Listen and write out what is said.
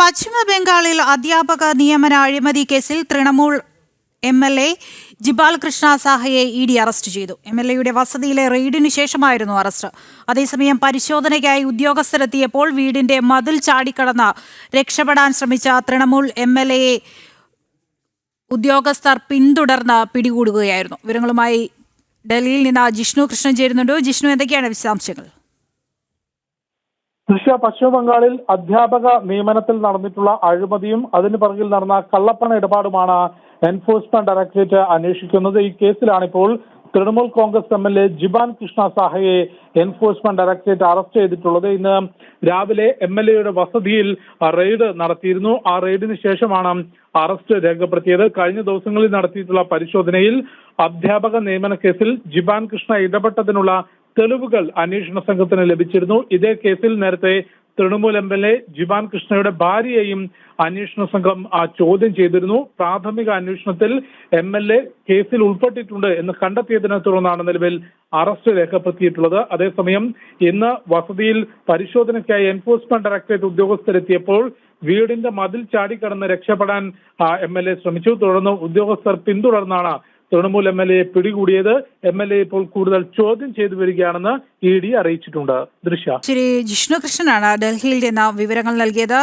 പശ്ചിമ ബംഗാളിൽ അധ്യാപക നിയമന അഴിമതി കേസിൽ തൃണമൂൽ MLA ജിബാൽ കൃഷ്ണ സാഹയെ ED അറസ്റ്റ് ചെയ്തു. MLAയുടെ വസതിയിലെ റെയ്ഡിന് ശേഷമായിരുന്നു അറസ്റ്റ്. അതേസമയം പരിശോധനയ്ക്കായി ഉദ്യോഗസ്ഥരെത്തിയപ്പോൾ വീടിന്റെ മതിൽ ചാടിക്കടന്ന് രക്ഷപ്പെടാൻ ശ്രമിച്ച തൃണമൂൽ MLAയെ ഉദ്യോഗസ്ഥർ പിന്തുടർന്ന് പിടികൂടുകയായിരുന്നു. വിവരങ്ങളുമായി ഡൽഹിയിൽ നിന്ന് ജിഷ്ണു കൃഷ്ണൻ ചേരുന്നുണ്ട്. ജിഷ്ണു, എന്തൊക്കെയാണ് വിശദാംശങ്ങൾ? പശ്ചിമ ബംഗാളിൽ അധ്യാപക നിയമനത്തിൽ നടന്നിട്ടുള്ള അഴിമതിയും അതിന് പിറകിൽ നടന്ന കള്ളപ്പണ ഇടപാടുമാണ് എൻഫോഴ്സ്മെന്റ് ഡയറക്ടറേറ്റ് അന്വേഷിക്കുന്നത്. ഈ കേസിലാണിപ്പോൾ തൃണമൂൽ കോൺഗ്രസ് MLA ജിബാൽ കൃഷ്ണ സാഹയെ എൻഫോഴ്സ്മെന്റ് ഡയറക്ടറേറ്റ് അറസ്റ്റ് ചെയ്തിട്ടുള്ളത്. ഇന്ന് രാവിലെ MLAയുടെ വസതിയിൽ റെയ്ഡ് നടത്തിയിരുന്നു. ആ റെയ്ഡിന് ശേഷമാണ് അറസ്റ്റ് രേഖപ്പെടുത്തിയത്. കഴിഞ്ഞ ദിവസങ്ങളിൽ നടത്തിയിട്ടുള്ള പരിശോധനയിൽ അധ്യാപക നിയമന കേസിൽ ജിബാൽ കൃഷ്ണ ഇടപെട്ടതിനുള്ള തെളിവുകൾ അന്വേഷണ സംഘത്തിന് ലഭിച്ചിരുന്നു. ഇതേ കേസിൽ നേരത്തെ തൃണമൂൽ MLA ജിബാൽ കൃഷ്ണയുടെ ഭാര്യയെയും അന്വേഷണ സംഘം ചോദ്യം ചെയ്തിരുന്നു. പ്രാഥമിക അന്വേഷണത്തിൽ MLA കേസിൽ ഉൾപ്പെട്ടിട്ടുണ്ട് എന്ന് കണ്ടെത്തിയതിനെ തുടർന്നാണ് നിലവിൽ അറസ്റ്റ് രേഖപ്പെടുത്തിയിട്ടുള്ളത്. അതേസമയം ഇന്ന് വസതിയിൽ പരിശോധനയ്ക്കായി എൻഫോഴ്സ്മെന്റ് ഡയറക്ടറേറ്റ് ഉദ്യോഗസ്ഥരെത്തിയപ്പോൾ വീടിന്റെ മതിൽ ചാടിക്കടന്ന് രക്ഷപ്പെടാൻ MLA ശ്രമിച്ചു. തുടർന്ന് ഉദ്യോഗസ്ഥർ പിന്തുടർന്നാണ് തൃണമൂൽ MLAയെ പിടികൂടിയത്. MLA ഇപ്പോൾ കൂടുതൽ ചോദ്യം ചെയ്തു വരികയാണെന്ന് ED അറിയിച്ചിട്ടുണ്ട്. ശരി, ജിഷ്ണു കൃഷ്ണനാണ് ഡൽഹിയിൽ നിന്ന് വിവരങ്ങൾ നൽകിയത്.